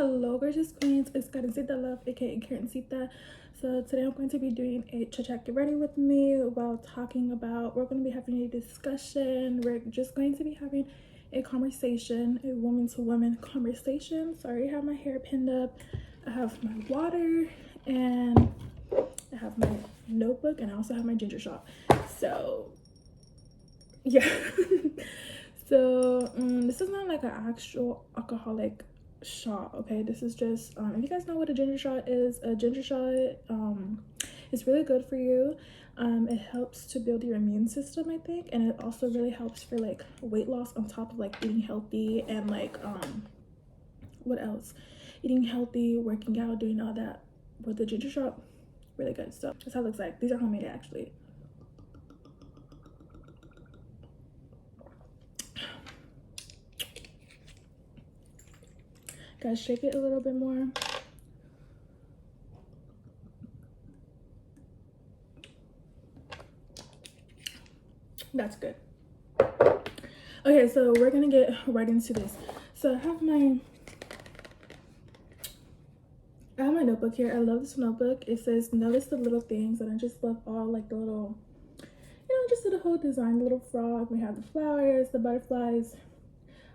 Hello gorgeous queens, it's Karencita Love aka Karencita. So today I'm going to be doing a Chit Get Ready with me while talking about, we're going to be having a discussion. We're just going to be having a conversation, a woman to woman conversation. So I already have my hair pinned up, I have my water, and I have my notebook, and I also have my ginger shot. So yeah. So this is not like an actual alcoholic shot, okay? This is just if you guys know what a ginger shot is, a ginger shot is really good for you. It helps to build your immune system, I think, and it also really helps for like weight loss on top of like eating healthy and like what else, eating healthy, working out, doing all that. With the ginger shot, really good. So that's how it looks like. These are homemade actually. Guys, shake it a little bit more. That's good. Okay, so we're gonna get right into this. So I have my notebook here. I love this notebook. It says notice the little things, and I just love all like the little, just the whole design. The little frog, we have the flowers, the butterflies,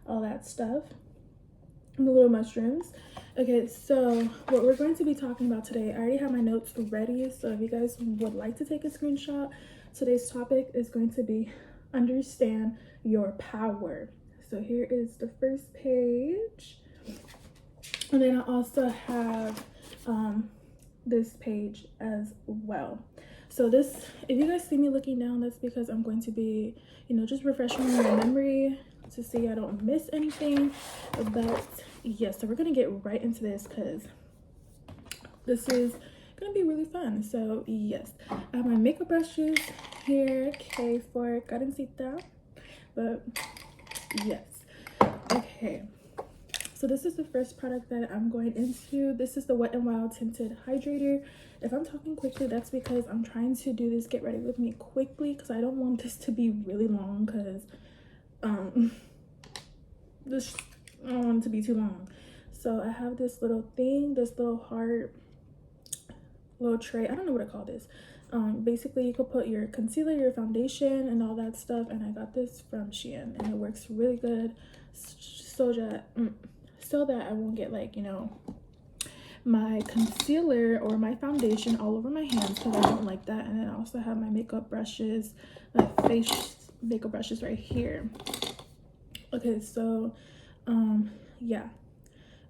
all that stuff, and the little mushrooms. Okay, so what we're going to be talking about today, I already have my notes ready, so if you guys would like to take a screenshot, today's topic is going to be understand your power. So here is the first page, and then I also have this page as well. So this, if you guys see me looking down, that's because I'm going to be, just refreshing my memory to see I don't miss anything. But yes, so we're gonna get right into this because this is gonna be really fun. So yes, I have my makeup brushes here, okay, for Karencita. But yes, okay. So this is the first product that I'm going into. This is the Wet n Wild Tinted Hydrator. If I'm talking quickly, that's because I'm trying to do this get ready with me quickly because I don't want this to be really long because I don't want it to be too long. So I have this little thing, this little heart, little tray. I don't know what I call this. Basically you could put your concealer, your foundation, and all that stuff. And I got this from Shein, and it works really good. So that I won't get like, my concealer or my foundation all over my hands, because I don't like that. And then I also have my makeup brushes, my face makeup brushes right here. Okay, so yeah.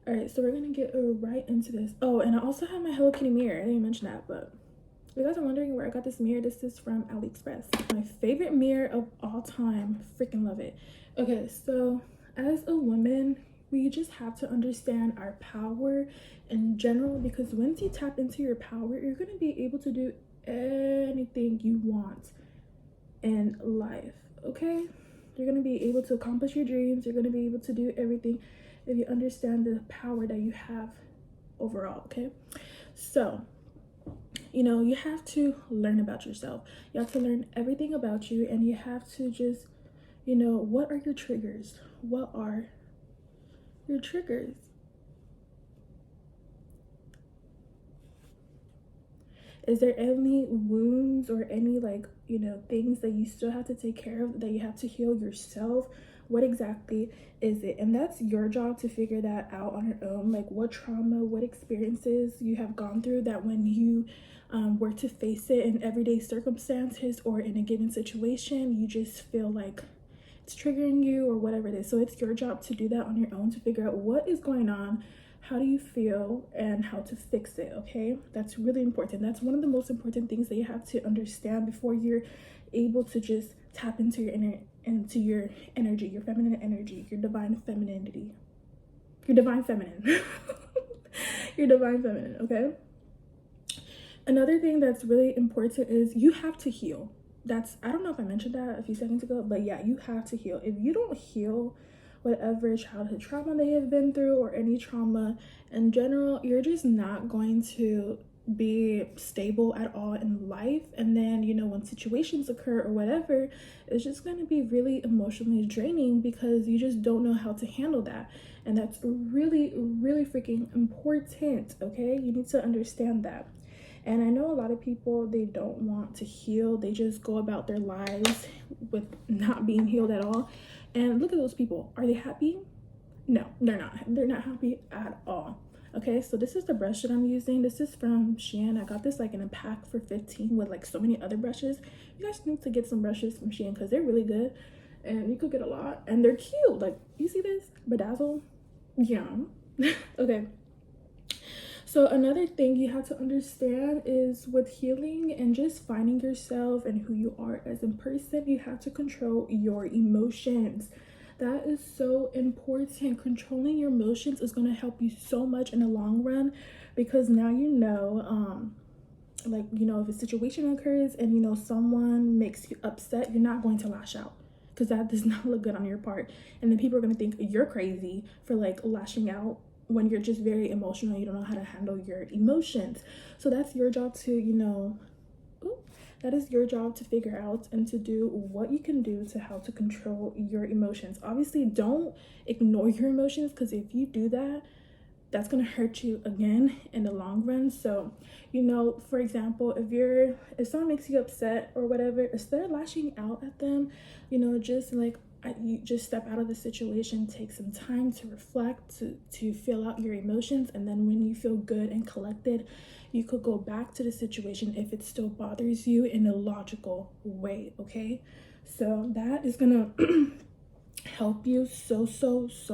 All right, so we're gonna get right into this. Oh, and I also have my Hello Kitty mirror. I didn't even mention that, but if you guys are wondering where I got this mirror, this is from AliExpress. My favorite mirror of all time. Freaking love it. Okay, so as a woman, we just have to understand our power in general, because once you tap into your power, you're going to be able to do anything you want in life, okay? You're going to be able to accomplish your dreams. You're going to be able to do everything if you understand the power that you have overall, okay? So, you have to learn about yourself. You have to learn everything about you, and you have to just, what are your triggers? What are your triggers? Is there any wounds or any things that you still have to take care of, that you have to heal yourself? What exactly is it? And that's your job to figure that out on your own. Like what trauma, what experiences you have gone through that when you were to face it in everyday circumstances or in a given situation, you just feel like it's triggering you or whatever it is. So it's your job to do that on your own, to figure out what is going on, how do you feel, and how to fix it, okay? That's really important. That's one of the most important things that you have to understand before you're able to just tap into your energy, your feminine energy, your divine femininity. Your divine feminine. Your divine feminine, okay? Another thing that's really important is you have to heal. I don't know if I mentioned that a few seconds ago, but yeah, you have to heal. If you don't heal whatever childhood trauma they have been through or any trauma in general, you're just not going to be stable at all in life. And then, you know, when situations occur or whatever, it's just going to be really emotionally draining because you just don't know how to handle that. And that's really, really freaking important, okay? You need to understand that. And I know a lot of people, they don't want to heal. They just go about their lives with not being healed at all. And look at those people. Are they happy? No, they're not. They're not happy at all. Okay, so this is the brush that I'm using. This is from Shein. I got this like in a pack for 15 with like so many other brushes. You guys need to get some brushes from Shein because they're really good. And you could get a lot. And they're cute. Like, you see this? Bedazzle? Yeah. Okay. So another thing you have to understand is with healing and just finding yourself and who you are as a person, you have to control your emotions. That is so important. Controlling your emotions is going to help you so much in the long run because now you know, like, you know, if a situation occurs and, you know, someone makes you upset, you're not going to lash out because that does not look good on your part. And then people are going to think you're crazy for like lashing out when you're just very emotional. You don't know how to handle your emotions. So that's your job to, you know, that is your job to figure out and to do what you can do to how to control your emotions. Obviously, don't ignore your emotions because if you do that, that's going to hurt you again in the long run. So, you know, for example, if someone makes you upset or whatever, instead of lashing out at them, you know, just like you just step out of the situation, take some time to reflect, to feel out your emotions, and then when you feel good and collected, you could go back to the situation if it still bothers you in a logical way. Okay, so that is gonna help you so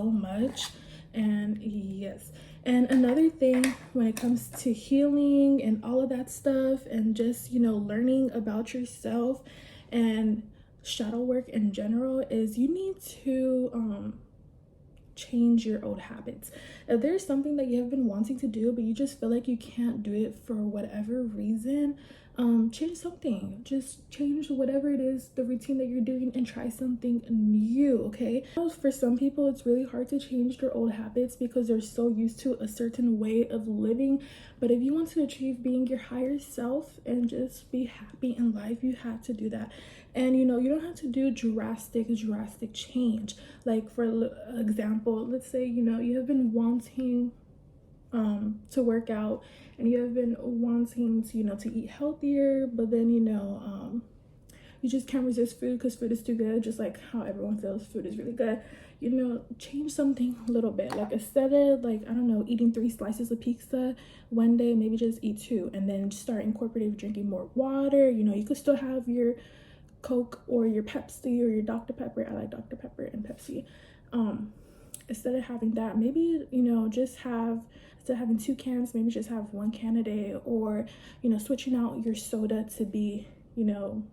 much. And yes, and another thing when it comes to healing and all of that stuff and just, you know, learning about yourself and shadow work in general is you need to change your old habits. If there's something that you have been wanting to do but you just feel like you can't do it for whatever reason, change something. Just change whatever it is, the routine that you're doing, and try something new. Okay, for some people it's really hard to change their old habits because they're so used to a certain way of living. But if you want to achieve being your higher self and just be happy in life, you have to do that. And you know, you don't have to do drastic change. Like, for example, let's say, you know, you have been wanting to work out and you have been wanting to, you know, to eat healthier, but then, you know, you just can't resist food because food is too good, just like how everyone feels food is really good. You know, change something a little bit. Like, instead of, like, I don't know, eating 3 slices of pizza one day, maybe just eat 2 and then start incorporating drinking more water. You know, you could still have your Coke or your Pepsi or your Dr. Pepper. I like Dr. Pepper and Pepsi. Instead of having that, maybe, you know, just have, instead of having 2 cans, maybe just have 1 can a day. Or, you know, switching out your soda to be, you know,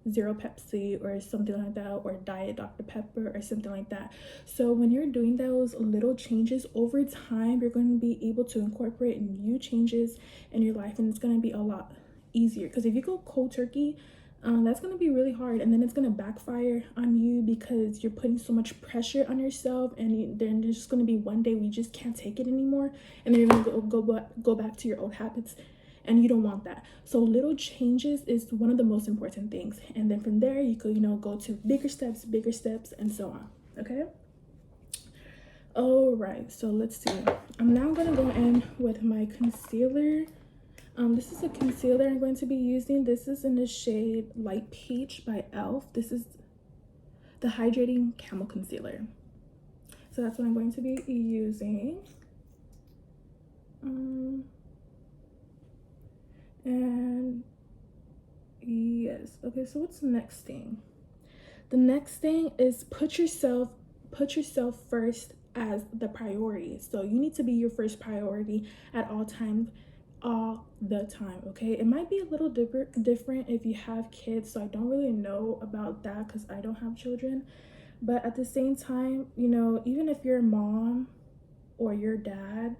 zero Pepsi or something like that, or diet Dr. Pepper or something like that. So when you're doing those little changes over time, you're going to be able to incorporate new changes in your life, and it's going to be a lot easier. Because if you go cold turkey, that's going to be really hard, and then it's going to backfire on you because you're putting so much pressure on yourself, and then there's just going to be one day where you just can't take it anymore, and then you're going to go back to your old habits, and you don't want that. So little changes is one of the most important things, and then from there you could, you know, go to bigger steps, and so on. Okay, all right, so let's see. I'm now going to go in with my concealer. This is a concealer I'm going to be using. This is in the shade Light Peach by e.l.f. This is the Hydrating Camel Concealer. So that's what I'm going to be using. And yes, okay, so what's the next thing? The next thing is put yourself first as the priority. So you need to be your first priority at all times, all the time. Okay, it might be a little different if you have kids, so I don't really know about that because I don't have children. But at the same time, you know, even if you're a mom or your dad,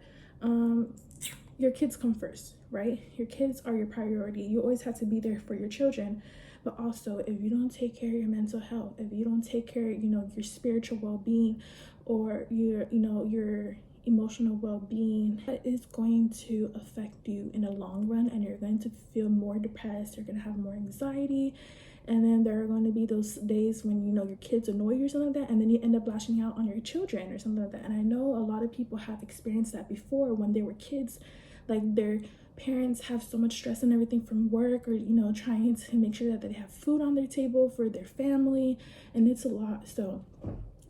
your kids come first, right? Your kids are your priority. You always have to be there for your children. But also, if you don't take care of your mental health, if you don't take care of, you know, your spiritual well-being, or your, you know, your emotional well-being, that is going to affect you in the long run, and you're going to feel more depressed, you're going to have more anxiety, and then there are going to be those days when, you know, your kids annoy you or something like that, and then you end up lashing out on your children or something like that. And I know a lot of people have experienced that before when they were kids, like their parents have so much stress and everything from work, or, you know, trying to make sure that they have food on their table for their family, and it's a lot. So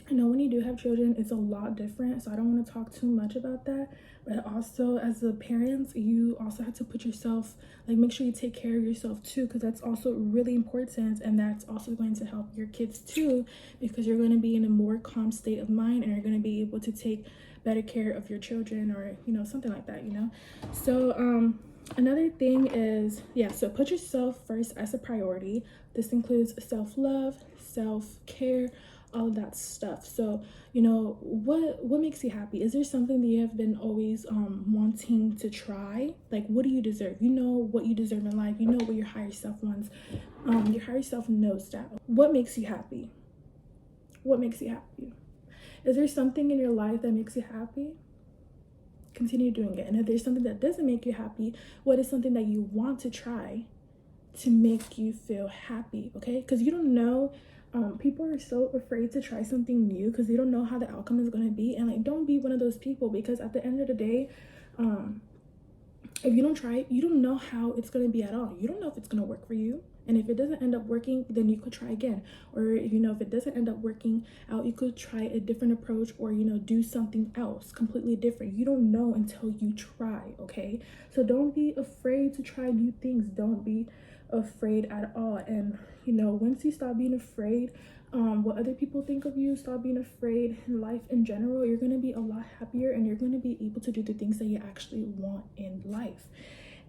I know when you do have children, it's a lot different, so I don't want to talk too much about that. But also, as a parent, you also have to put yourself, like, make sure you take care of yourself too, because that's also really important, and that's also going to help your kids too, because you're going to be in a more calm state of mind, and you're going to be able to take better care of your children, or, you know, something like that, you know. So another thing is, yeah, so put yourself first as a priority. This includes self-love, self-care, all of that stuff. So, you know, what makes you happy? Is there something that you have been always wanting to try? Like, what do you deserve? You know what you deserve in life. You know what your higher self wants. Your higher self knows that. What makes you happy? What makes you happy? Is there something in your life that makes you happy? Continue doing it. And if there's something that doesn't make you happy, what is something that you want to try to make you feel happy? Okay, because you don't know. People are so afraid to try something new because they don't know how the outcome is going to be. And like, don't be one of those people, because at the end of the day, if you don't try it, you don't know how it's going to be at all. You don't know if it's going to work for you. And if it doesn't end up working, then you could try again. Or, you know, if it doesn't end up working out, you could try a different approach, or, you know, do something else completely different. You don't know until you try, okay? So don't be afraid to try new things. Don't be afraid at all. And, you know, once you stop being afraid, what other people think of you, stop being afraid in life in general, you're going to be a lot happier, and you're going to be able to do the things that you actually want in life.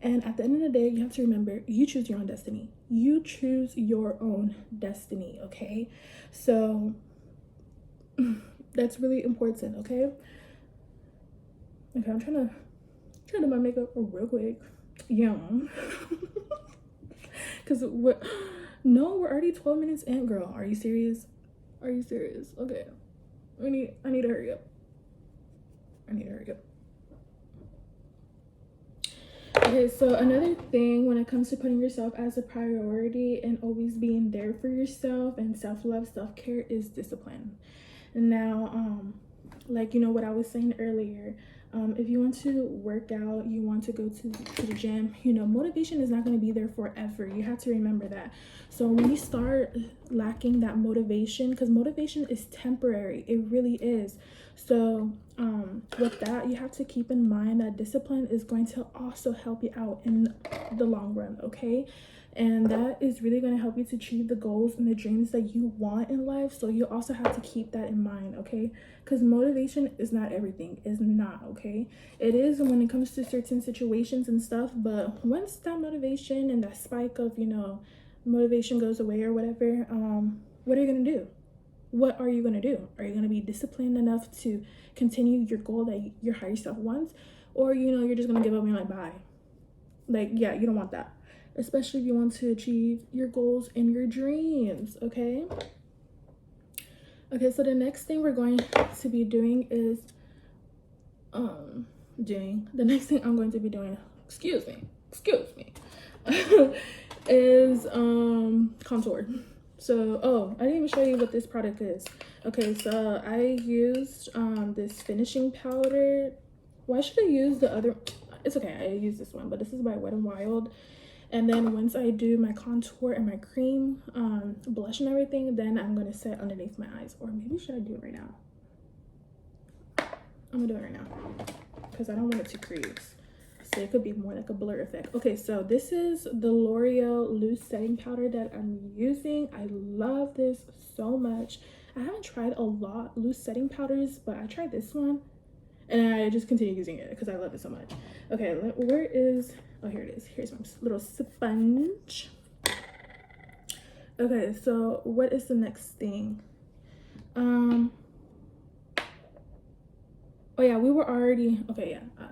And at the end of the day, you have to remember, you choose your own destiny. You choose your own destiny, okay? So that's really important, okay? Okay, I'm trying to do my makeup real quick. Yeah. Because we're already 12 minutes in, girl. Are you serious? Are you serious? Okay. I need to hurry up. Okay, so another thing when it comes to putting yourself as a priority and always being there for yourself and self-love, self-care, is discipline. Now, like, you know, what I was saying earlier, if you want to work out, you want to go to the gym, you know, motivation is not going to be there forever. You have to remember that. So when you start lacking that motivation, because motivation is temporary, it really is. So with that, you have to keep in mind that discipline is going to also help you out in the long run, okay? And that is really going to help you to achieve the goals and the dreams that you want in life. So you also have to keep that in mind, okay? Because motivation is not everything. It's not, okay? It is when it comes to certain situations and stuff. But once that motivation and that spike of, you know, motivation goes away or whatever, what are you going to do? What are you going to do? Are you going to be disciplined enough to continue your goal that your higher self wants? Or, you know, you're just going to give up and like, bye. Like, yeah, you don't want that. Especially if you want to achieve your goals and your dreams, okay? Okay, so the next thing we're going to be doing is, the next thing I'm going to be doing, excuse me, is, contour. So, I didn't even show you what this product is. Okay, so I used, this finishing powder. Well, I should have used the other, it's okay, I used this one, but this is by Wet n Wild. And then once I do my contour and my cream, blush and everything, then I'm going to set underneath my eyes. Or maybe should I do it right now? I'm going to do it right now because I don't want it to crease. So it could be more like a blur effect. Okay, so this is the L'Oreal Loose Setting Powder that I'm using. I love this so much. I haven't tried a lot loose setting powders, but I tried this one. And I just continue using it because I love it so much. Okay, where is... Oh, here it is. Here's my little sponge. Okay, so what is the next thing? Oh yeah, we were already... Okay, yeah.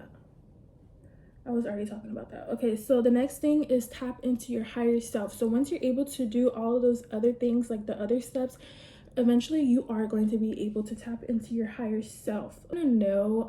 I was already talking about that. Okay, so the next thing is tap into your higher self. So once you're able to do all of those other things, like the other steps, eventually you are going to be able to tap into your higher self. I want to know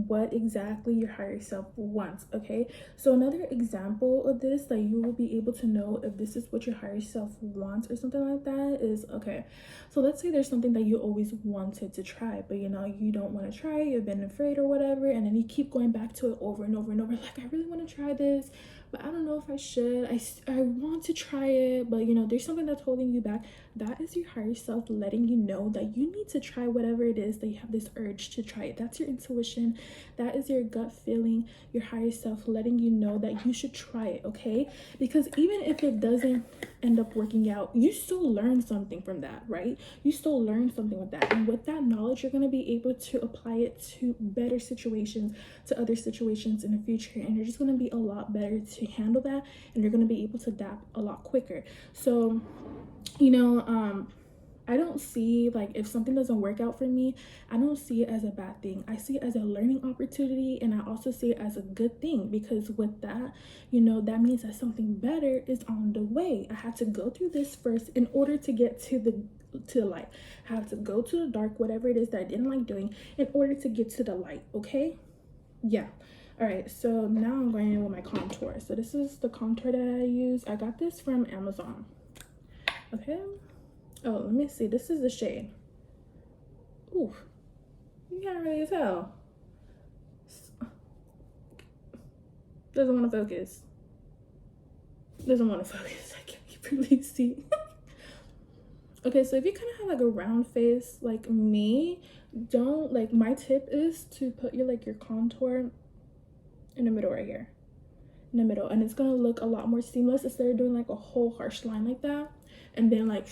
what exactly your higher self wants. Okay, so another example of this that you will be able to know if this is what your higher self wants or something like that is, okay, so let's say there's something that you always wanted to try, but you know you don't want to try it, you've been afraid or whatever, and then you keep going back to it over and over and over, like, I really want to try this, but I don't know if I should. I want to try it, but you know there's something that's holding you back. That is your higher self letting you know that you need to try whatever it is that you have this urge to try it. That's your intuition. That is your gut feeling, your higher self letting you know that you should try it, okay? Because even if it doesn't end up working out, you still learn something from that, right? You still learn something with that. And with that knowledge, you're going to be able to apply it to better situations, to other situations in the future. And you're just going to be a lot better to handle that. And you're going to be able to adapt a lot quicker. So, you know, I don't see, like, if something doesn't work out for me, I don't see it as a bad thing. I see it as a learning opportunity, and I also see it as a good thing, because with that, you know, that means that something better is on the way. I had to go through this first in order to get to the light. I have to go to the dark, whatever it is that I didn't like doing, in order to get to the light, okay? Yeah. All right, so now I'm going in with my contour. So this is the contour that I use. I got this from Amazon. Okay. Oh, let me see. This is the shade. Ooh, you can't really tell. Doesn't want to focus. Doesn't want to focus. I can't really see. Okay, so if you kind of have like a round face like me, don't, like, my tip is to put your contour in the middle right here. In the middle, and it's gonna look a lot more seamless instead of doing like a whole harsh line like that and then like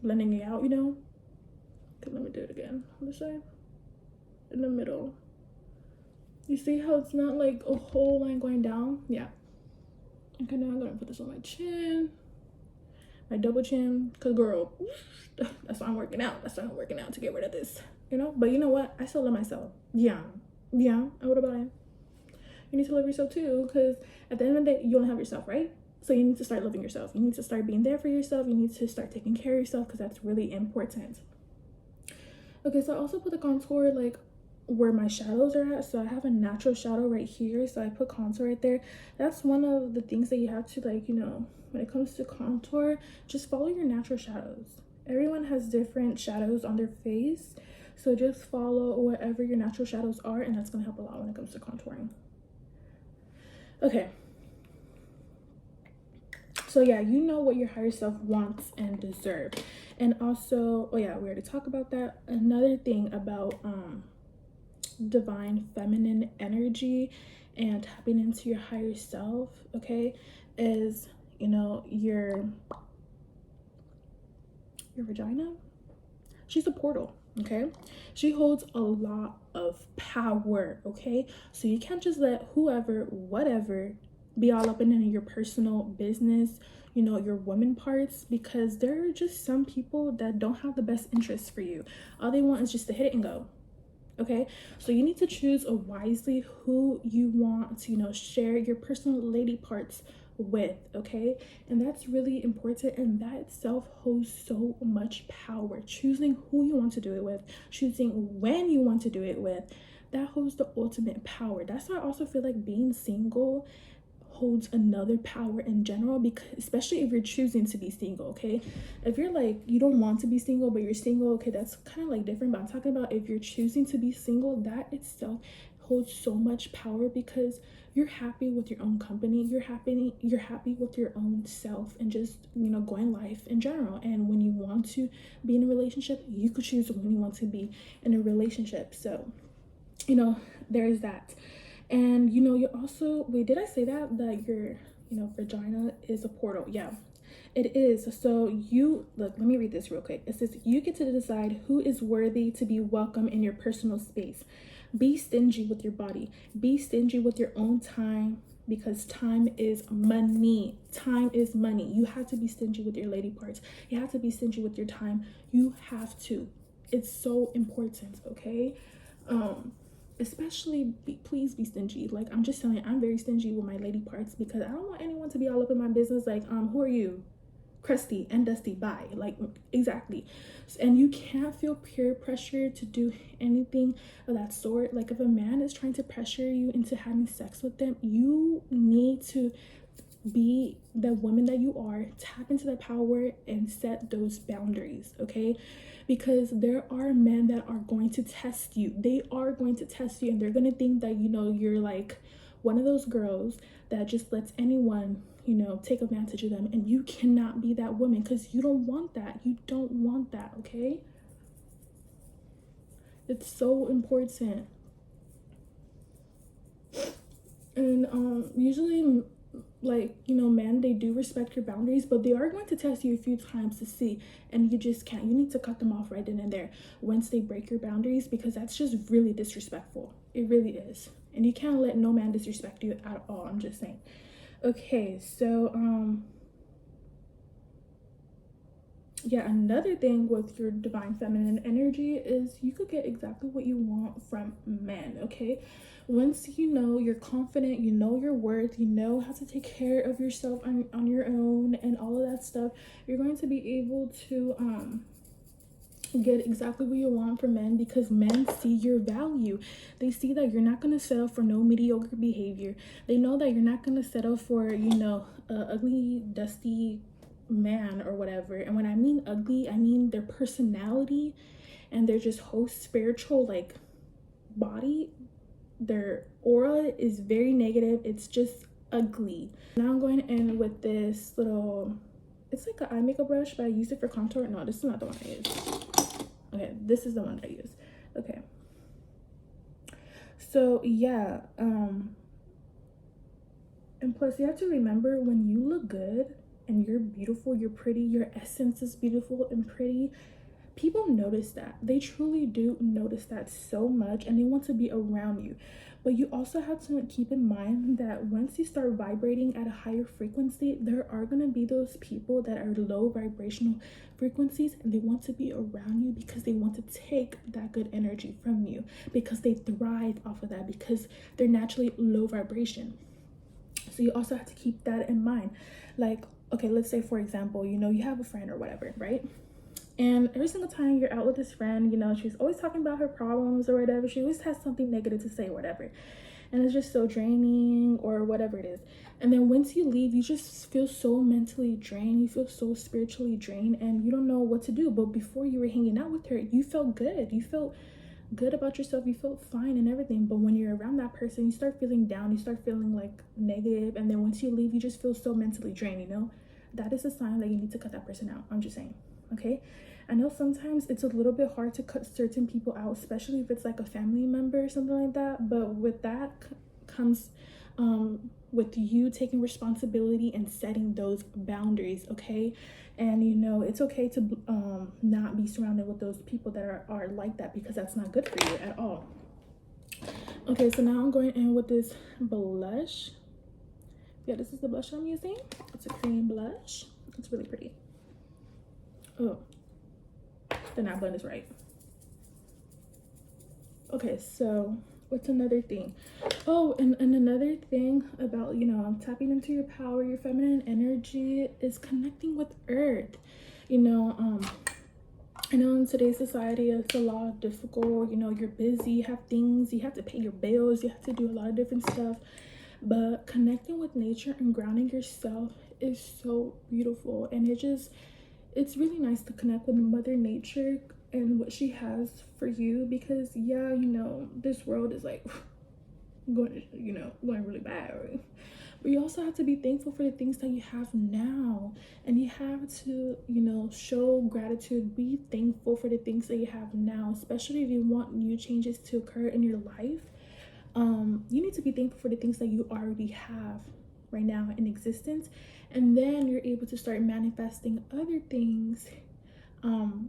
blending it out, you know. Okay, let me do it again on the side. In the middle, you see how it's not like a whole line going down? Yeah. Okay, now I'm gonna put this on my chin, my double chin, because girl, that's why I'm working out. That's why I'm working out, to get rid of this, you know. But you know what, I still love myself. Yeah, and what about it? You need to love yourself too, because at the end of the day, you don't have yourself, right? So you need to start loving yourself. You need to start being there for yourself. You need to start taking care of yourself, because that's really important. Okay, so I also put the contour like where my shadows are at. So I have a natural shadow right here, so I put contour right there. That's one of the things that you have to, like, you know, when it comes to contour, just follow your natural shadows. Everyone has different shadows on their face, so just follow whatever your natural shadows are, and that's going to help a lot when it comes to contouring. Okay, so yeah, you know what your higher self wants and deserves. And also, oh yeah, we already talked about that. Another thing about divine feminine energy and tapping into your higher self, okay, is, you know, your vagina. She's a portal, okay? She holds a lot of power, okay? So you can't just let whoever, whatever, be all up in your personal business, you know, your woman parts, because there are just some people that don't have the best interests for you. All they want is just to hit it and go. Okay, so you need to choose wisely who you want to, you know, share your personal lady parts with, okay? And that's really important, and that itself holds so much power. Choosing who you want to do it with, choosing when you want to do it with, that holds the ultimate power. That's why I also feel like being single holds another power in general, because especially if you're choosing to be single, okay? If you're like, you don't want to be single but you're single, okay, that's kind of like different. But I'm talking about if you're choosing to be single, that itself holds so much power, because you're happy with your own company, you're happy with your own self, and just, you know, going life in general. And when you want to be in a relationship, you could choose when you want to be in a relationship. So, you know, there's that. And, you know, you also, wait, did I say that your, you know, vagina is a portal? Yeah, it is. So you, look, let me read this real quick. It says, you get to decide who is worthy to be welcome in your personal space. Be stingy with your body. Be stingy with your own time, because time is money. Time is money. You have to be stingy with your lady parts. You have to be stingy with your time. You have to. It's so important, okay? Especially please be stingy. Like, I'm just telling you, I'm very stingy with my lady parts, because I don't want anyone to be all up in my business like, who are you? crusty and dusty, bye. Like, exactly. And you can't feel peer pressure to do anything of that sort. Like, if a man is trying to pressure you into having sex with them, you need to be the woman that you are, tap into the power and set those boundaries, okay? Because there are men that are going to test you. They are going to test you, and they're going to think that, you know, you're like one of those girls that just lets anyone, you know, take advantage of them. And you cannot be that woman, because you don't want that. You don't want that, okay? It's so important. And usually, like, you know, men, they do respect your boundaries, but they are going to test you a few times to see, and you just can't. You need to cut them off right then and there once they break your boundaries, because that's just really disrespectful. It really is. And you can't let no man disrespect you at all. I'm just saying. Okay, so yeah, another thing with your divine feminine energy is you could get exactly what you want from men, okay? Once you know you're confident, you know your worth, you know how to take care of yourself on your own and all of that stuff, you're going to be able to get exactly what you want from men, because men see your value. They see that you're not going to settle for no mediocre behavior. They know that you're not going to settle for, you know, ugly, dusty man or whatever. And when I mean ugly, I mean their personality and their just whole spiritual like body. Their aura is very negative. It's just ugly. Now I'm going in with this little, it's like an eye makeup brush, but I use it for contour. No, this is not the one I use. Okay, this is the one that I use. Okay, so yeah, and plus you have to remember, when you look good and you're beautiful, you're pretty, your essence is beautiful and pretty, people notice that. They truly do notice that so much, and they want to be around you. But you also have to keep in mind that once you start vibrating at a higher frequency, there are going to be those people that are low vibrational frequencies, and they want to be around you because they want to take that good energy from you, because they thrive off of that, because they're naturally low vibration. So you also have to keep that in mind. Like, okay, let's say for example, you know, you have a friend or whatever, right? And every single time you're out with this friend, you know, she's always talking about her problems or whatever. She always has something negative to say or whatever. And it's just so draining or whatever it is. And then once you leave, you just feel so mentally drained. You feel so spiritually drained, and you don't know what to do. But before you were hanging out with her, you felt good. You felt good about yourself. You felt fine and everything. But when you're around that person, you start feeling down. You start feeling like negative. And then once you leave, you just feel so mentally drained, you know? That is a sign that you need to cut that person out. I'm just saying. Okay, I know sometimes it's a little bit hard to cut certain people out, especially if it's like a family member or something like that, but with that comes with you taking responsibility and setting those boundaries, okay? And you know, it's okay to not be surrounded with those people that are like that, because that's not good for you at all. Okay, so now I'm going in with this blush. Yeah, this is the blush I'm using. It's a cream blush. It's really pretty. Oh, the knot blend is right. Okay, so what's another thing? Oh, and another thing about, you know, tapping into your power, your feminine energy, is connecting with earth. You know, I know in today's society it's a lot difficult. You know, you're busy, you have things, you have to pay your bills, you have to do a lot of different stuff. But connecting with nature and grounding yourself is so beautiful. And it's really nice to connect with Mother Nature and what she has for you, because yeah, you know, this world is like going really bad, right? But you also have to be thankful for the things that you have now, and you have to, you know, show gratitude. Be thankful for the things that you have now, especially if you want new changes to occur in your life. You need to be thankful for the things that you already have right now in existence, and then you're able to start manifesting other things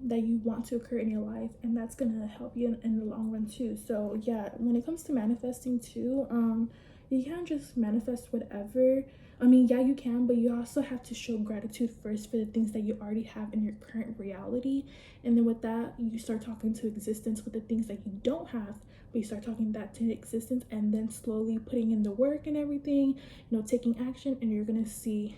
that you want to occur in your life, and that's gonna help you in the long run too. So yeah, when it comes to manifesting too, you can't just manifest whatever. I mean, yeah, you can, but you also have to show gratitude first for the things that you already have in your current reality, and then with that, you start talking to existence with the things that you don't have. But you start talking that to existence, and then slowly putting in the work and everything, you know, taking action, and you're gonna see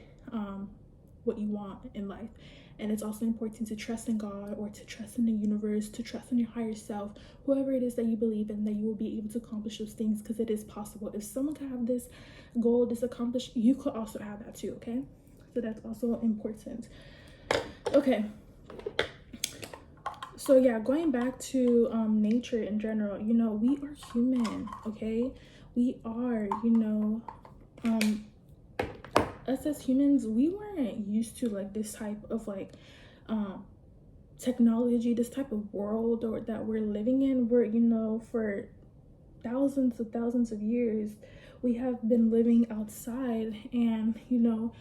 what you want in life. And it's also important to trust in God, or to trust in the universe, to trust in your higher self, whoever it is that you believe in, that you will be able to accomplish those things, because it is possible. If someone can have this goal, this accomplished, you could also have that too, okay? So that's also important. Okay. So yeah, going back to nature in general, you know, we are human, okay? We are, you know, us as humans, we weren't used to like this type of like technology, this type of world or that we're living in. We're, you know, for thousands of years, we have been living outside, and you know,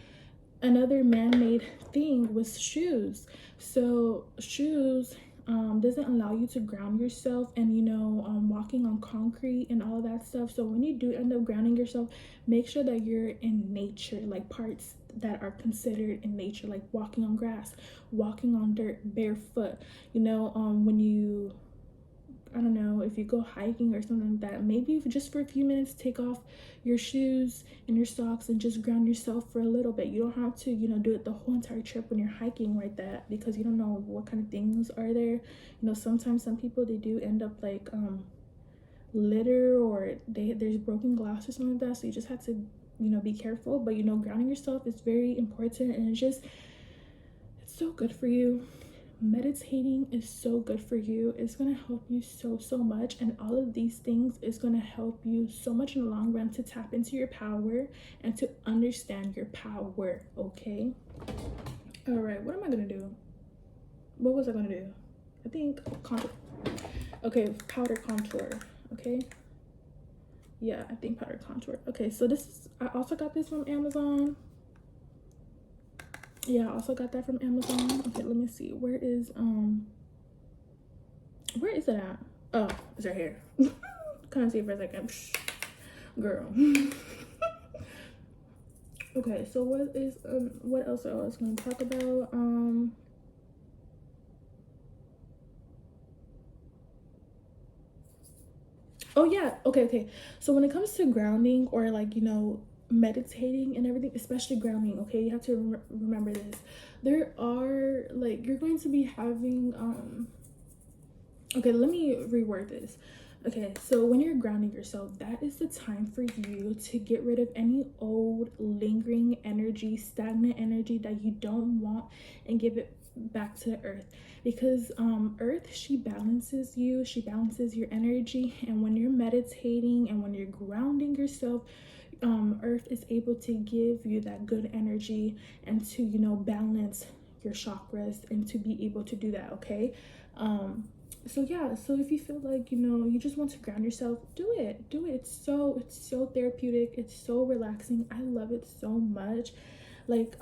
another man-made thing was shoes. So shoes doesn't allow you to ground yourself, and you know, walking on concrete and all of that stuff. So when you do end up grounding yourself, make sure that you're in nature, like parts that are considered in nature, like walking on grass, walking on dirt barefoot. You know, when you, I don't know, if you go hiking or something like that, maybe if just for a few minutes, take off your shoes and your socks and just ground yourself for a little bit. You don't have to, you know, do it the whole entire trip when you're hiking like that, because you don't know what kind of things are there. You know, sometimes some people, they do end up like litter, or there's broken glass or something like that. So you just have to, you know, be careful. But you know, grounding yourself is very important, and it's so good for you. Meditating is so good for you. It's gonna help you so much, and all of these things is gonna help you so much in the long run to tap into your power and to understand your power. Okay, all right, what am I gonna do? What was I gonna do? I think contour. Okay, powder contour. Okay, yeah, I think powder contour. Okay, so this is, I also got this from Amazon. Yeah, I also got that from Amazon. Okay, let me see. Where is it at? Oh, it's right here. Can't see it for a second. Psh, girl. Okay, so what else I was gonna talk about? Oh yeah, okay. So when it comes to grounding, or like, you know, meditating and everything, especially grounding, okay, you have to remember this. There are like, you're going to be having okay, let me reword this. Okay, so when you're grounding yourself, that is the time for you to get rid of any old lingering energy, stagnant energy that you don't want, and give it back to the earth. Because earth, she balances you, she balances your energy. And when you're meditating and when you're grounding yourself, earth is able to give you that good energy, and to, you know, balance your chakras, and to be able to do that. Okay, so yeah, so if you feel like, you know, you just want to ground yourself, do it. It's so therapeutic, it's so relaxing. I love it so much. Like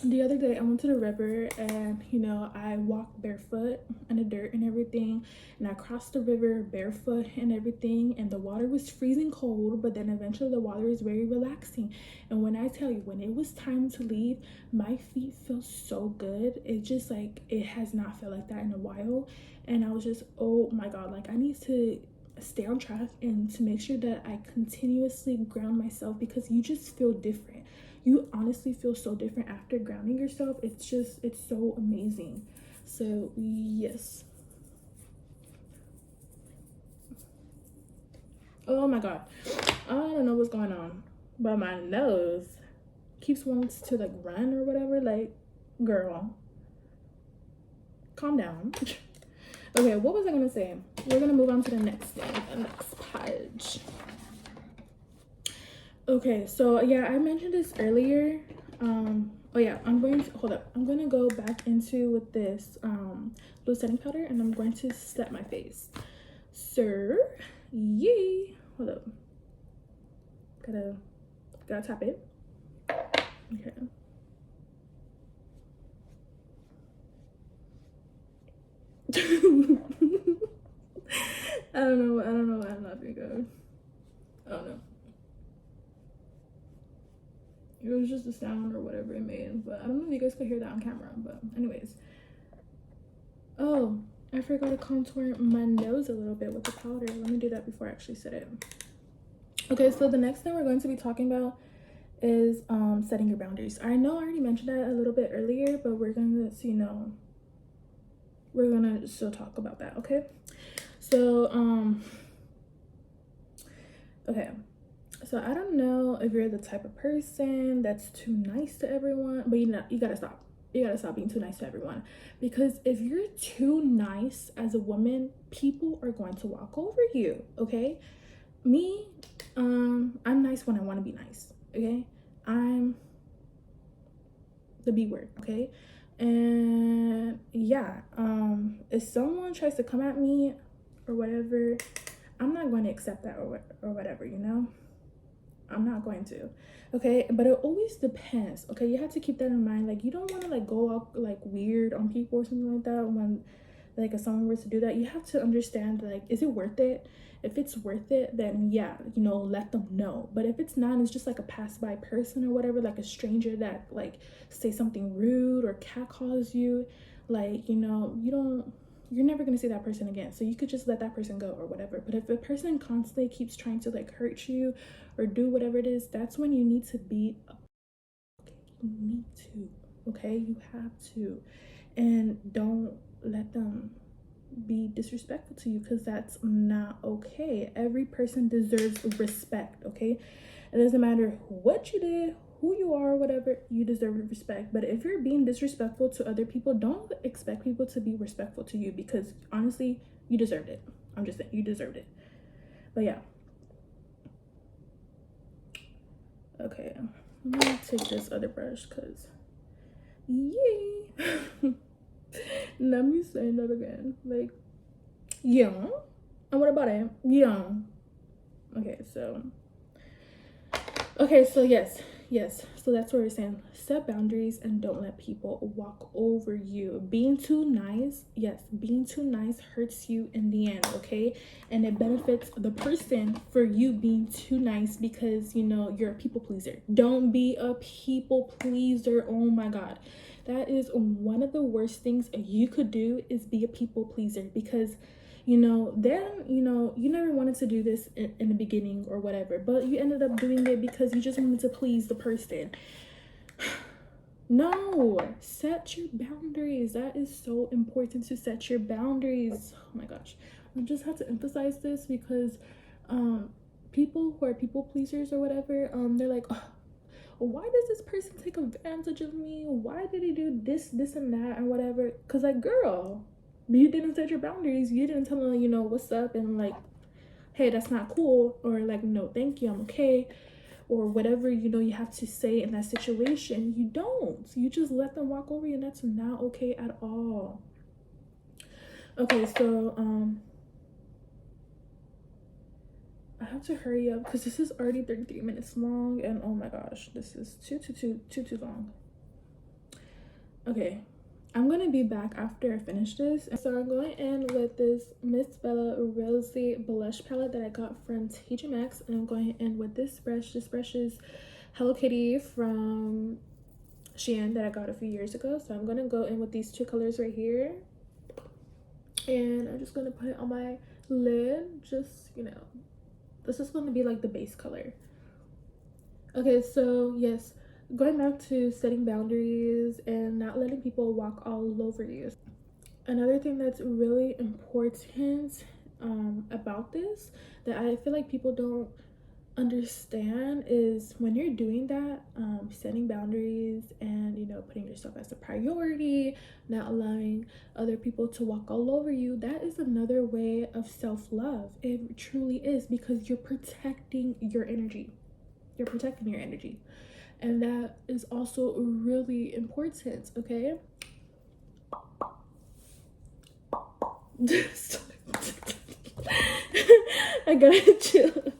the other day I went to the river, and you know, I walked barefoot in the dirt and everything, and I crossed the river barefoot and everything, and the water was freezing cold, but then eventually the water is very relaxing. And when I tell you, when it was time to leave, my feet feel so good. It just like, it has not felt like that in a while. And I was just, oh my god, like I need to stay on track and to make sure that I continuously ground myself, because you just feel different. You honestly feel so different after grounding yourself. It's so amazing. So yes. Oh my god, I don't know what's going on, but my nose keeps wanting to like run or whatever. Like, girl, calm down. Okay, what was I gonna say? We're gonna move on to the next thing, the next page. Okay, so yeah, I mentioned this earlier. Oh yeah, I'm going to go back into with this blue setting powder, and I'm going to set my face. So yay, hold up, gotta tap it. Okay. I don't know why I'm laughing, guys. I don't know. It was just a sound or whatever it made, but I don't know if you guys could hear that on camera. But anyways, oh, I forgot to contour my nose a little bit with the powder. Let me do that before I actually set it. Okay, so the next thing we're going to be talking about is setting your boundaries. I know I already mentioned that a little bit earlier, but we're gonna, we're gonna still talk about that, okay? So okay, so I don't know if you're the type of person that's too nice to everyone, but you gotta stop. You gotta stop being too nice to everyone, because if you're too nice as a woman, people are going to walk over you, okay? Me, I'm nice when I want to be nice, okay? I'm the B word, okay? And yeah, if someone tries to come at me or whatever, I'm not going to accept that or whatever, you know? I'm not going to, okay? But it always depends, okay? You have to keep that in mind. Like, you don't want to like go out like weird on people or something like that when like if someone were to do that. You have to understand, like, is it worth it? If it's worth it, then yeah, you know, let them know. But if it's not, it's just like a pass-by person or whatever, like a stranger that like say something rude or catcalls you, like, you know, you're never going to see that person again, so you could just let that person go or whatever. But if a person constantly keeps trying to like hurt you or do whatever it is, that's when you need to be okay. You need to, okay? You have to. And don't let them be disrespectful to you, because that's not okay. Every person deserves respect, okay? It doesn't matter what you did, who you are, whatever, you deserve respect. But if you're being disrespectful to other people, don't expect people to be respectful to you, because honestly, you deserved it. I'm just saying, you deserved it. But yeah. Okay, I'm gonna take this other brush because yay. Let me say that again. Like, yeah. And what about it? Yeah. Okay, so yes. So that's what we're saying. Set boundaries and don't let people walk over you. Being too nice, yes, being too nice hurts you in the end, okay? And it benefits the person for you being too nice, because, you know, you're a people pleaser. Don't be a people pleaser. Oh my God. That is one of the worst things you could do, is be a people pleaser, because you know, then, you know, you never wanted to do this in the beginning or whatever, but you ended up doing it because you just wanted to please the person. No, set your boundaries. That is so important, to set your boundaries. Oh my gosh, I just had to emphasize this because people who are people pleasers or whatever, they're like, oh, why does this person take advantage of me? Why did he do this and that and whatever? Because like, girl, you didn't set your boundaries. You didn't tell them, you know, what's up, and like, hey, that's not cool, or like, no thank you, I'm okay, or whatever, you know, you have to say in that situation. You don't, you just let them walk over you, and that's not okay at all. Okay, so I have to hurry up because this is already 33 minutes long, and oh my gosh, this is too long. Okay, I'm gonna be back after I finish this. So I'm going in with this Miss Bella Rosy Blush palette that I got from TJ Maxx, and I'm going in with this brush. This brush is Hello Kitty from Shein that I got a few years ago. So I'm gonna go in with these two colors right here, and I'm just gonna put it on my lid. Just, you know, this is gonna be like the base color. Okay, so yes, going back to setting boundaries and not letting people walk all over you. Another thing that's really important about this, that I feel like people don't understand, is when you're doing that, setting boundaries and, you know, putting yourself as a priority, not allowing other people to walk all over you, that is another way of self-love. It truly is, because you're protecting your energy. You're protecting your energy, and that is also really important, okay? I gotta chill.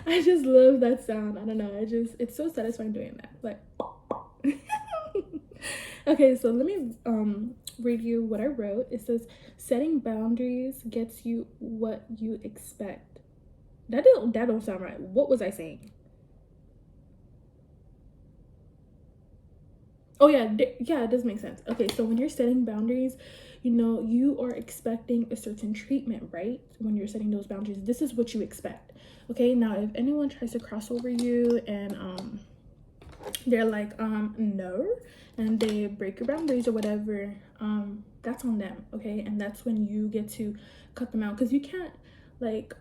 I just love that sound. I don't know, it's so satisfying doing that, like. Okay, so let me read you what I wrote. It says, setting boundaries gets you what you expect. That don't sound right. What was I saying? Oh yeah, yeah, it does make sense. Okay, so when you're setting boundaries, you know, you are expecting a certain treatment, right? When you're setting those boundaries, this is what you expect. Okay, now if anyone tries to cross over you and they're like no, and they break your boundaries or whatever, that's on them, okay? And that's when you get to cut them out, because you can't like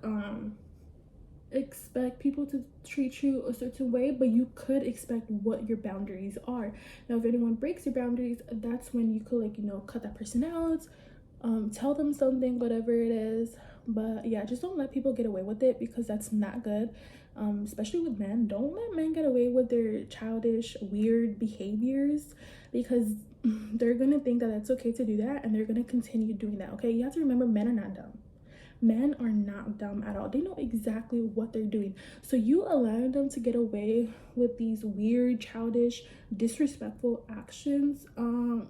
expect people to treat you a certain way, but you could expect what your boundaries are. Now if anyone breaks your boundaries, that's when you could, like, you know, cut that person out, tell them something, whatever it is. But yeah, just don't let people get away with it, because that's not good. Especially with men, don't let men get away with their childish, weird behaviors, because they're gonna think that it's okay to do that, and they're gonna continue doing that. Okay, you have to remember, men are not dumb. Men are not dumb at all. They know exactly what they're doing. So you allowing them to get away with these weird, childish, disrespectful actions,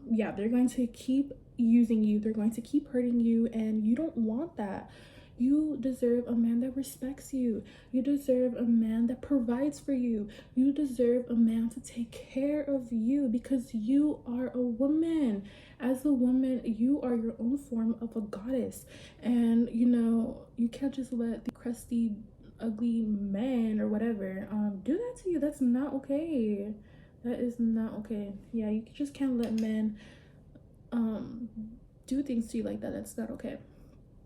yeah, they're going to keep using you. They're going to keep hurting you, and you don't want that. You deserve a man that respects you. You deserve a man that provides for you. You deserve a man to take care of you, because you are a woman. As a woman, you are your own form of a goddess. And you know, you can't just let the crusty, ugly man or whatever do that to you. That's not okay. That is not okay. Yeah, you just can't let men do things to you like that. That's not okay.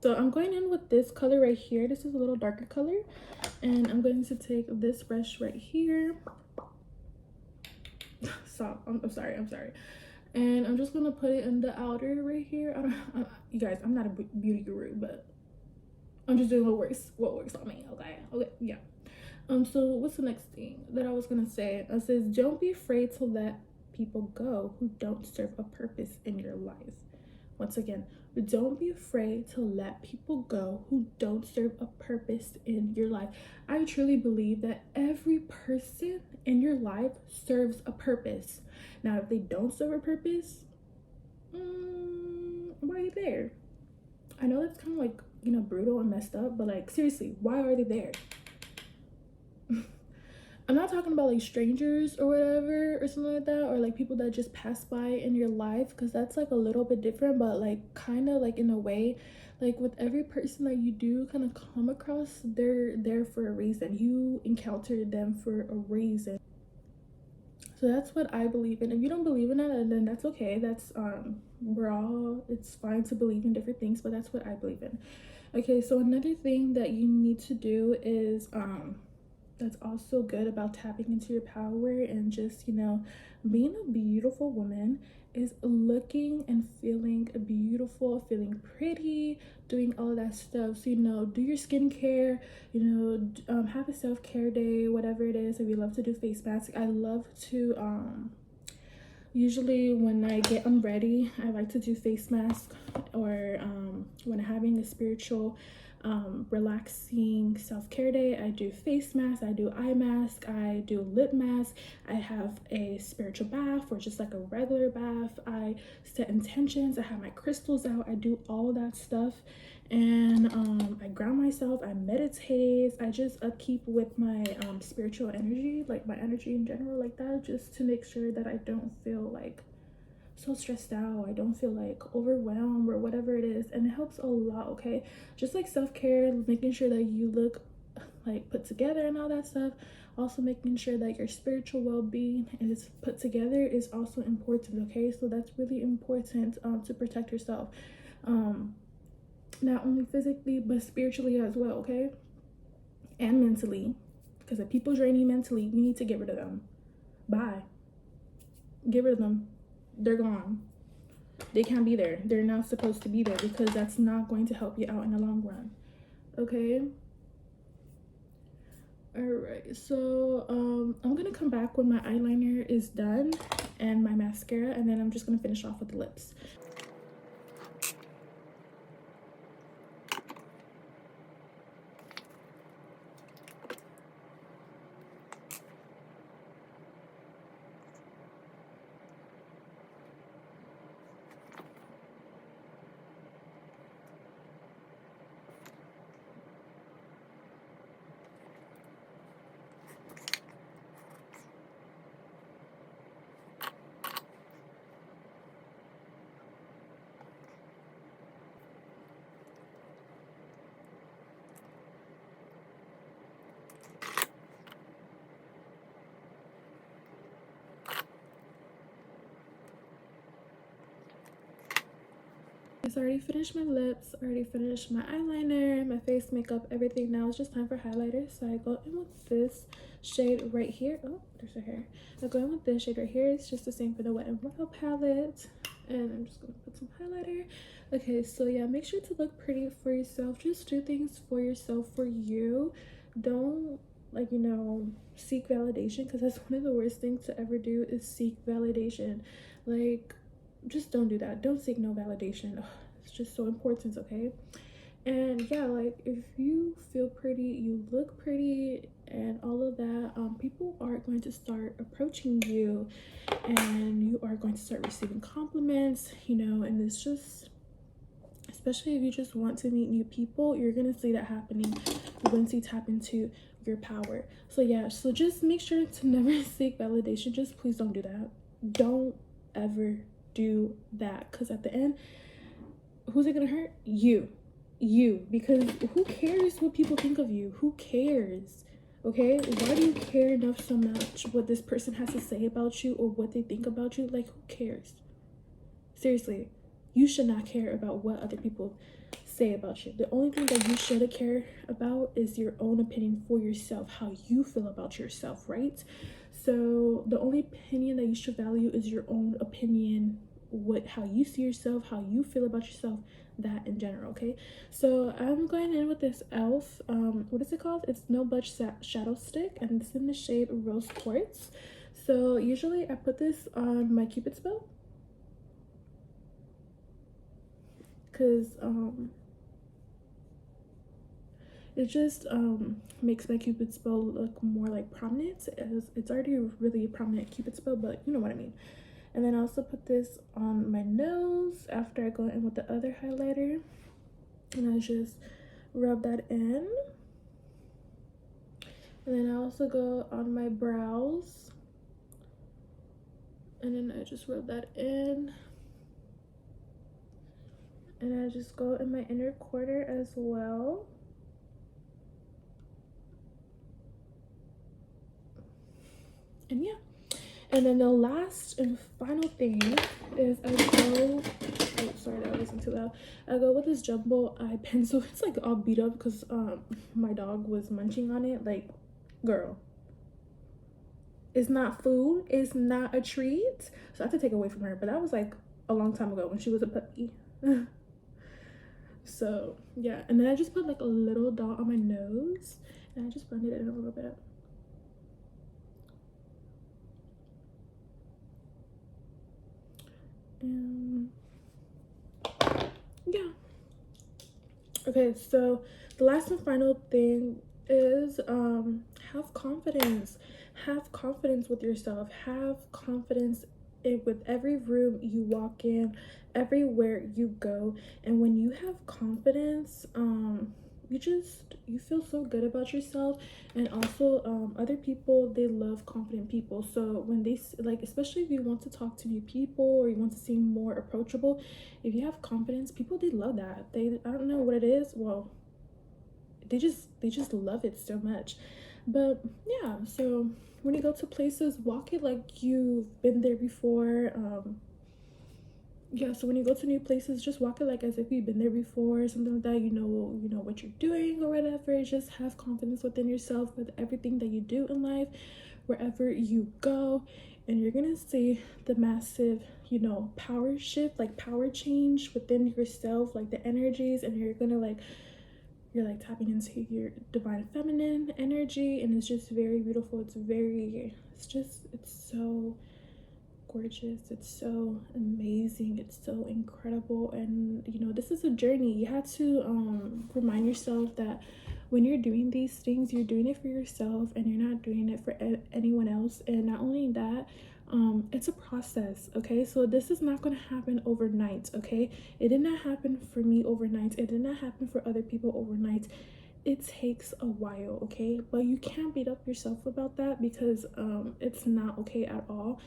So I'm going in with this color right here. This is a little darker color, and I'm going to take this brush right here. Stop. I'm sorry. And I'm just gonna put it in the outer right here. You guys, I'm not a beauty guru, but I'm just doing what works on me. Okay, yeah. So what's the next thing that I was gonna say? It says, don't be afraid to let people go who don't serve a purpose in your life. Once again, don't be afraid to let people go who don't serve a purpose in your life. I truly believe that every person in your life serves a purpose. Now, if they don't serve a purpose, why are you there? I know that's kind of like, you know, brutal and messed up, but like, seriously, why are they there? I'm not talking about like strangers or whatever or something like that, or like people that just pass by in your life, because that's like a little bit different. But like, kind of like, in a way, like with every person that you do kind of come across, they're there for a reason. You encountered them for a reason. So that's what I believe in. If you don't believe in it, then that's okay. That's we're all, it's fine to believe in different things, but that's what I believe in. Okay, so another thing that you need to do is that's also good about tapping into your power and just, you know, being a beautiful woman, is looking and feeling beautiful, feeling pretty, doing all that stuff. So, you know, do your skincare, you know, have a self-care day, whatever it is. If you love to do face masks, I love to usually when I get ready, I like to do face mask, or when I'm having a spiritual relaxing self-care day, I do face mask, I do eye mask, I do lip mask, I have a spiritual bath or just like a regular bath, I set intentions, I have my crystals out, I do all that stuff. And I ground myself, I meditate, I just upkeep with my spiritual energy, like my energy in general, like that, just to make sure that I don't feel like so stressed out, I don't feel like overwhelmed or whatever it is. And it helps a lot. Okay, just like self-care, making sure that you look like put together and all that stuff, also making sure that your spiritual well-being is put together is also important. Okay, so that's really important to protect yourself, not only physically but spiritually as well. Okay, and mentally, because if people drain you mentally, you need to get rid of them. Bye. Get rid of them. They're gone. They can't be there. They're not supposed to be there, because that's not going to help you out in the long run. Okay, all right. So I'm gonna come back when my eyeliner is done and my mascara, and then I'm just gonna finish off with the lips. So I already finished my lips, I already finished my eyeliner, my face makeup, everything. Now it's just time for highlighter. So I go in with this shade right here. Oh, there's her hair. I go in with this shade right here. It's just the same for the Wet n Wild palette. And I'm just gonna put some highlighter. Okay, so yeah, make sure to look pretty for yourself. Just do things for yourself, for you. Don't, like, you know, seek validation, because that's one of the worst things to ever do, is seek validation. Like, just don't do that. Don't seek no validation. Ugh, it's just so important, okay? And yeah, like, if you feel pretty, you look pretty, and all of that, people are going to start approaching you, and you are going to start receiving compliments, you know. And it's just, especially if you just want to meet new people, you're gonna see that happening once you tap into your power. So yeah, so just make sure to never seek validation. Just please don't do that. Don't ever do that, because at the end, who's it gonna hurt? You, because who cares what people think of you? Who cares? Okay, why do you care enough so much what this person has to say about you or what they think about you? Like, who cares? Seriously, you should not care about what other people say about you. The only thing that you should care about is your own opinion for yourself, how you feel about yourself, right? So the only opinion that you should value is your own opinion, how you see yourself, how you feel about yourself, that in general. Okay, so I'm going in with this elf, what is it called? It's No Budge Shadow Stick, and it's in the shade Rose Quartz. So usually I put this on my Cupid's bow, because it just makes my Cupid's bow look more like prominent, as it's already a really prominent Cupid's bow, but you know what I mean. And then I also put this on my nose after I go in with the other highlighter, and I just rub that in. And then I also go on my brows, and then I just rub that in. And I just go in my inner corner as well. And yeah, and then the last and final thing is I go, oh sorry, that wasn't too loud. I go with this jumbo eye pencil. It's like all beat up because my dog was munching on it. Like, girl, it's not food, it's not a treat, so I have to take it away from her. But that was like a long time ago when she was a puppy. So yeah, and then I just put like a little dot on my nose, and I just blended it in a little bit. Yeah, okay, so the last and final thing is have confidence. Have confidence with yourself. Have confidence with every room you walk in, everywhere you go. And when you have confidence, you feel so good about yourself. And also other people, they love confident people. So when they, like, especially if you want to talk to new people or you want to seem more approachable, if you have confidence, people, they love that. I don't know what it is, well, they just love it so much. But yeah, so when you go to places, walk it like you've been there before. Yeah, so when you go to new places, just walk it like as if you've been there before, something like that. You know what you're doing or whatever. Just have confidence within yourself with everything that you do in life, wherever you go. And you're gonna see the massive, power shift, like power change within yourself, like the energies. And you're like tapping into your divine feminine energy, and it's just very beautiful. It's so gorgeous, it's so amazing, it's so incredible. And this is a journey. You have to remind yourself that when you're doing these things, you're doing it for yourself, and you're not doing it for anyone else. And not only that, it's a process, okay? So this is not going to happen overnight, okay? It did not happen for me overnight. It did not happen for other people overnight. It takes a while, okay? But you can't beat up yourself about that, because it's not okay at all.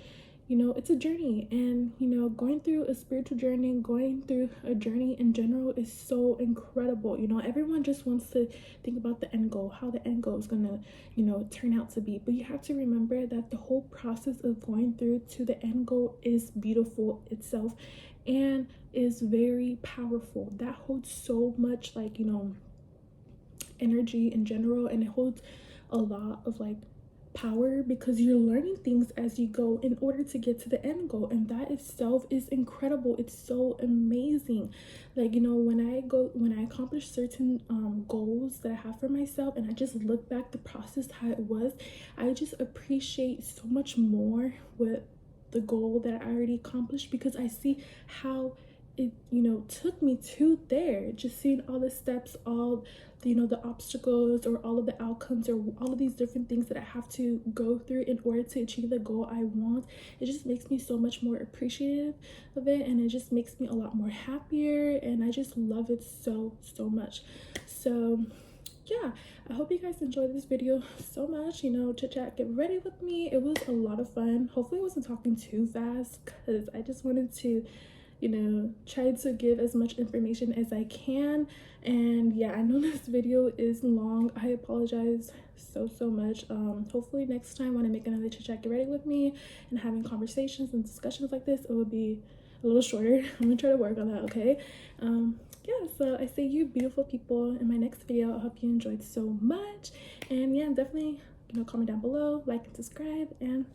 you know, it's a journey. And, you know, going through a spiritual journey, going through a journey in general is so incredible. You know, everyone just wants to think about the end goal, how the end goal is going to, you know, turn out to be. But you have to remember that the whole process of going through to the end goal is beautiful itself and is very powerful. That holds so much, like, you know, energy in general, and it holds a lot of like power because you're learning things as you go in order to get to the end goal, and that itself is incredible. It's so amazing. Like, you know, when I accomplish certain goals that I have for myself, and I just look back the process how it was, I just appreciate so much more what the goal that I already accomplished, because I see how it, you know, took me to there. Just seeing all the steps, all, you know, the obstacles or all of the outcomes or all of these different things that I have to go through in order to achieve the goal I want, it just makes me so much more appreciative of it, and it just makes me a lot more happier, and I just love it so much. So yeah, I hope you guys enjoyed this video so much. You know, chit chat, get ready with me. It was a lot of fun. Hopefully I wasn't talking too fast, because I just wanted to, you know, try to give as much information as I can. And yeah, I know this video is long. I apologize so much. Hopefully next time when I make another chit chat, get ready with me and having conversations and discussions like this, it will be a little shorter. I'm gonna try to work on that, okay? Yeah, so I see you beautiful people in my next video. I hope you enjoyed so much, and yeah, definitely, you know, comment down below, like and subscribe, and